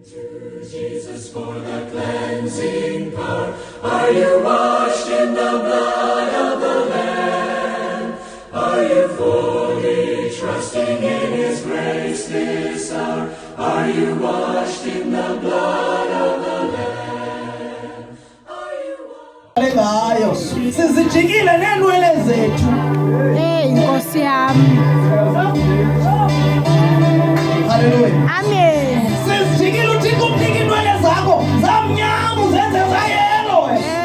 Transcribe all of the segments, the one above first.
Jesus for the cleansing power. Are you washed in the blood of the Lamb? Are you fully trusting in His grace this hour? Are you washed in the blood of the Lamb? Are you washed? Sizijikile nenwele zethu. Nkosi yami. Hallelujah. Amen. Sizijikile uThixo umnike inwele zakho zamnyama uzenze zayelo.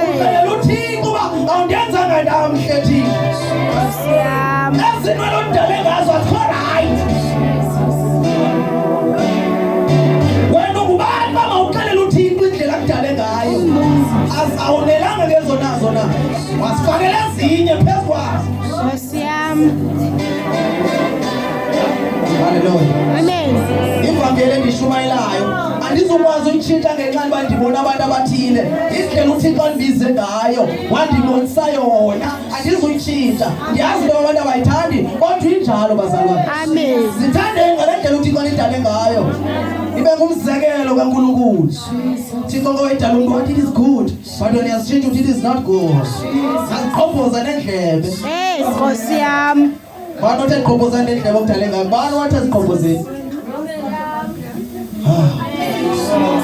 Ucela uThixo uba awundenzanga namhle Thixo. Nkosi yami. Ezinwele ondale ngazo akho right. Wena ungubani mama uxelela uThixo indlela akudale ngayo. Awunelanga ngezo nazo na. Wasifakela ezinye phezu kwazo. Nkosi yami. Hallelujah. Amen. Ivangeli endishumayelayo andizokwazi uyitshintsha ngenxa yoba ndibona abantu abathile. Indlela uThixo andibize ngayo wandibonisa yona andizuyitshintsha. Ndiyazi into abantu abayithandi kodwa injalo bazalwane. Amen. Zithande ngale ndlela uThixo anidale ngayo. Ibe ngumzekelo kaNkulunkulu. Thixo ngoyidala umuntu wathi it is good but when uyasitshintsha uthi it is not good. Aziqhobhoza nendlebe. Nkosi yami. Bani othi aziqhobhoza nendlebe okudale ngayo? Bani wathi aziqhobhozeni?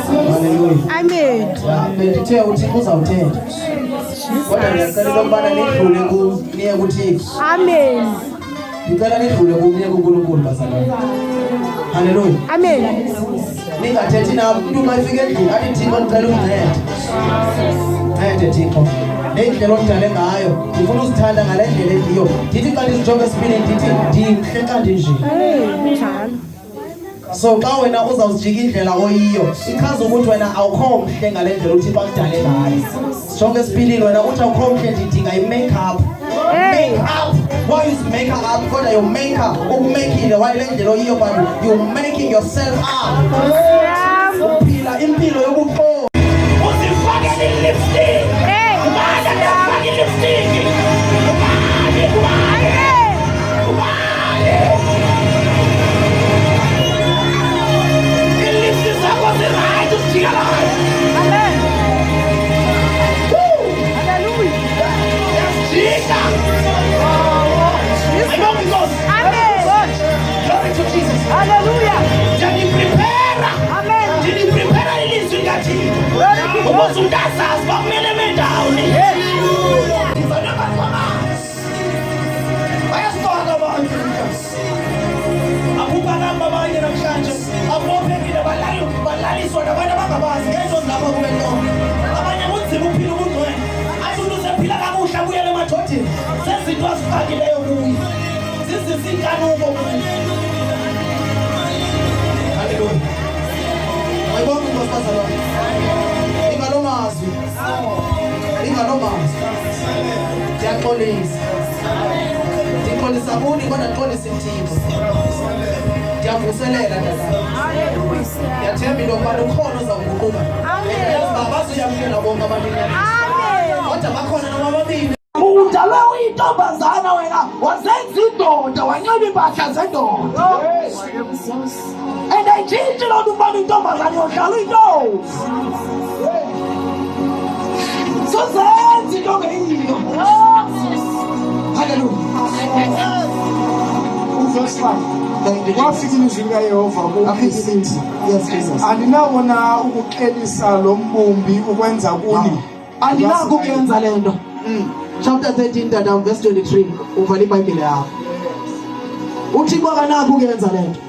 Hallelujah. Amen. Bendithe uThixo uzawuthetha. Kodwa ngiyacela ukubana nidlule niye kuThixo. Amen. Ngicela nidlule niye kuNkulunkulu bazalwane. Hallelujah. Amen. Ningathethi nabo umuntu uma efika endlini athi Thixo ngicela ungincede. Ncede Thixo. Nendlela ondale ngayo ngifuna uzithanda ngale ndlela endiyo. Ndithi xa ndizijonge esipilini ndithi ndimhle kanti nje. Njalo. So xa wena uzawujika indlela oyiyo ichaza ukuthi wena awukho mhle ngale ndlela uThixo akudale ngayo. Jonge esipilini wena uthi awukho mhle ndidinga i-makeup. Makeup. Why is makeup? Kodwa you make up. Ukumekile why le ndlela oyiyo bantu you making yourself up. Uphila impilo yobuqo. Uzifake i-lipstick. Ubani akafake i-lipstick? Ubani? I-lipstick zakho zi-right usijika la. Amen. Hallelujah. Yasijika. Ayibonge Inkosi. Amen. Glory to Jesus. Hallelujah. Ndiyaniprepara. Amen. Ndiniprepara ilizwi likaThixo. Ukuze umuntu azazi uba kumele eme ndawoni. Ndizana abantu abazi. Bayasithola abantu. Akubalanga abanye namhlanje. Abophekile balaliswa nabantu abangabazi. Ngezo zilapha kule ntombi. Abanye kunzima ukuphila ubungcwele. Athi umuntu usephila kakuhle abuyele emadodeni. Sezinto azifakileyo kuye. Zizinkanuko kuye. Hallelujah. Ayibonge Inkosi bazalwane. Ingalomazwi. Ingalomazwi. Ndiyaxolisa. Ndixolisa kuni kodwa ndixolisa iThixo. Ndiyavuselela ndazana. Ndiyathemba into yokubana ukhona ozawuguquka. Abazuyamkela bonke abantu. Kodwa bakhona noma babini. Udalwe uyintombazana wena wazenza indoda wanxiba impahla zendoda. And ayitshintshi loo nto ukubana intombazane yohlala uyintombi. Sozenza into ngeyiyo. Hallelujah. Verse 5. Kwafika ilizwi likaYehova kusithi, Yes, Jesus. andinabona ukuxelisa lo mbumbi ukwenza kuni. Andinako ukuyenza le nto. Chapter 13 tata verse 23 uvala iBhayibhile yakho. Uthixo akanako ukuyenza le nto.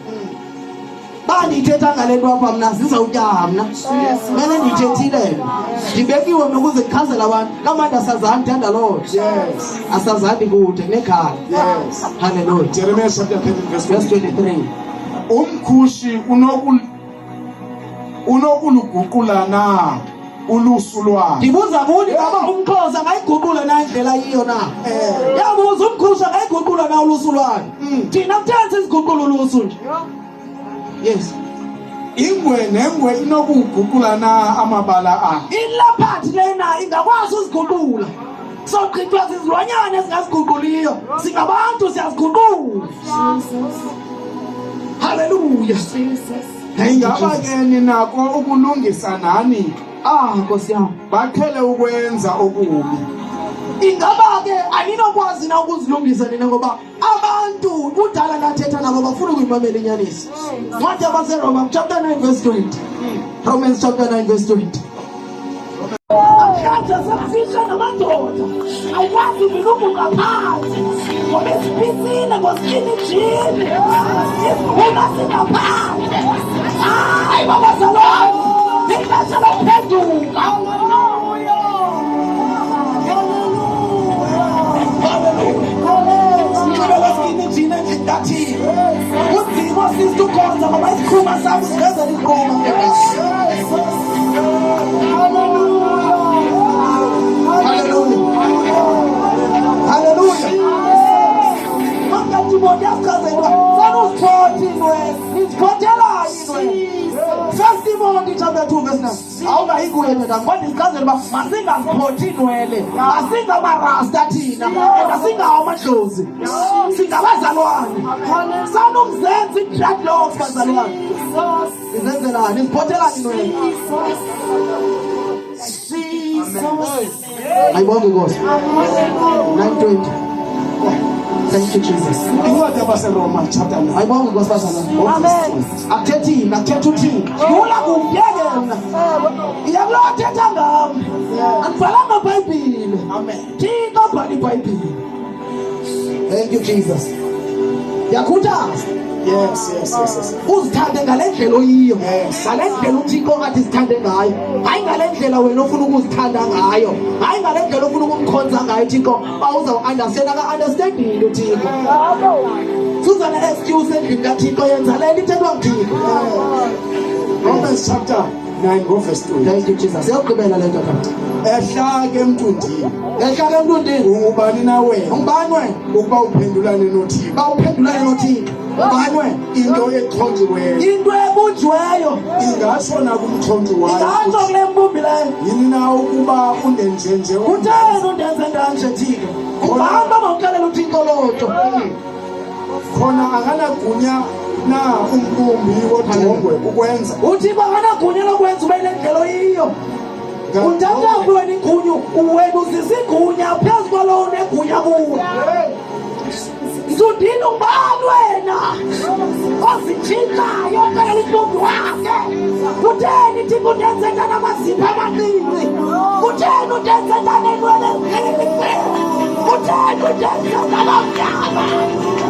Ba ndithetha ngale nto apha mna zizawutya mna. Mele ndithethile. Ndibekiwe nokuze ndichazele abantu. Kamandi asazani thanda Lord. Yes. Asazani kude nekhaya. Yes. Hallelujah. Jeremiah chapter 13 Verse verse 23. Umkhushi unokuluguqula na ulusu lwakhe. Ndibuza kuni baba umXhosa ngayiguqula na indlela yiyo na. Yabuza umkhushi ngayiguqula na ulusu lwakhe. Thina kutheni siziguqula ulusu nje? Yes. Ingwe nengwe inokuguqula na amabala akhe. Ilaphati lena ingakwazi uziguqula. Soqhithwa sizilwanyana ezingaziguquliyo. Singabantu siyaziguqula. Hallelujah. ingaba ke ninako ukulungisa nani Nkosi yami. baqhele ukwenza okubi. Ingaba ke aninokwazi na ukuzilungisa nina ngoba abantu kudala nathetha nabo bafuna ukuyimamela inyaniso. Wathi abase Romans chapter 9 verse 20. Romans chapter 9 verse 20. Akhatha sakufisha namadoda. Ayikwazi ukulubuka phansi. Ngoba isiphithile ngosikini jini. Isifuna singaphansi. Hayi baba salwa. Ixesha lokuphenduka. Uzimo sisikhonza ngoba isikhuma sami siveza ikhoma. Hallelujah. Makathi bonke asichazelwa sanusiphothi inwe. Isiphothela inwe. First Timothy chapter 2 verse 9. Awungayikuye ndoda ngoba isichazelo ba masingaziphothi inwele. Asingamarasta thina. Asingawo amadlozi. Singabazalwane. Sanomzenzi dreadlocks bazalwane. Izenzelani? Isiphothela inwele. Ayibonge Nkosi. 9:20. Thank you Jesus. Incwadi yabaseRoma chapter 9. Ayibonge Nkosi bazalwane. Amen. Akuthethini, akuthetha uthini. Yula kumpiyeke mna. Iyakulothetha ngami. Angibhalanga iBhayibhile. Amen. Thixo bhala iBhayibhile. Thank you Jesus. Yakhuthaza. Yes. Uzithande ngalendlela oyiyo. Yes. Ngalendlela uThixo athi sithande ngayo. Hayi ngalendlela wena ofuna ukuzithanda ngayo. Hayi ngalendlela ofuna ukumkhonza ngayo Thixo. Awuza-understand aka-understandile uThixo. Suzana excuse endlini kaThixo yenza lento ithethwa nguThixo. Romans chapter 9 go verse 2. Thank you Jesus. Yaqhubela lento kanti. Ehla ke emntundini. Ehlala emntundini. Ungubani na wena? Ungubani wena? Ukuba uphendulane noThixo. Bawuphendulane noThixo. Ungubani wena? Into exhonjiweyo. Into ebunjiweyo. Ingatsho nakumxhonji wayo. Ingatsho kule mbumbi leyo. Yini na ukuba undenjenje. Kutheni undenze ndanje Thixo? Uhamba mawuxelela uThixo lonto. Khona akanagunya na umbumbi wodongwe ukwenza. Uthixo akanagunya lokwenza ube nendlela oyiyo. Uthatha kuwena igunyu, wena uzisigunya phezu kwalowo negunya kuwe. Msundini ubani wena ozitshikayo oxelela intombi wakhe. Kutheni Thixo undenze ndanamazipho amaninzi? Kutheni undenze ndanenwele eziqiniqini? Kutheni undenze ndanamnyama?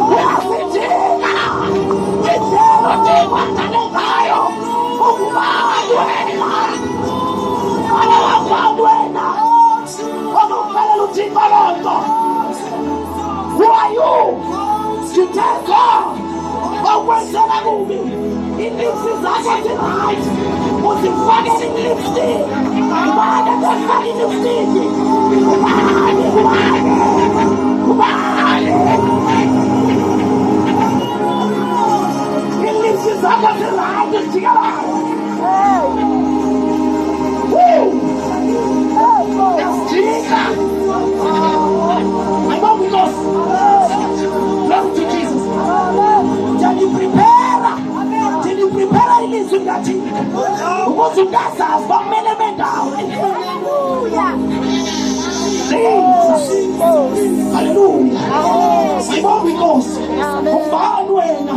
Uyazijika indlela uThixo andale ngayo. Ungubani wena? Ungubani wena ozokuphelela uThixo lonto? Who are you to tell God okwenzela kubi? Iinipsi zakho zi-right, uzifake i-lipstick. Ubani ezofaka i-lipstick? Ubani? Iinipsi zakho zi-right, zijikelele. Yasijika. Ayibonge Nkosi. Glory to Jesus. Did you prepare ilizwi likaThixo? Ukuze ungazazi uba kumele bendawoni. Jesus. Hallelujah. Ayibonge Nkosi. Ungubani wena?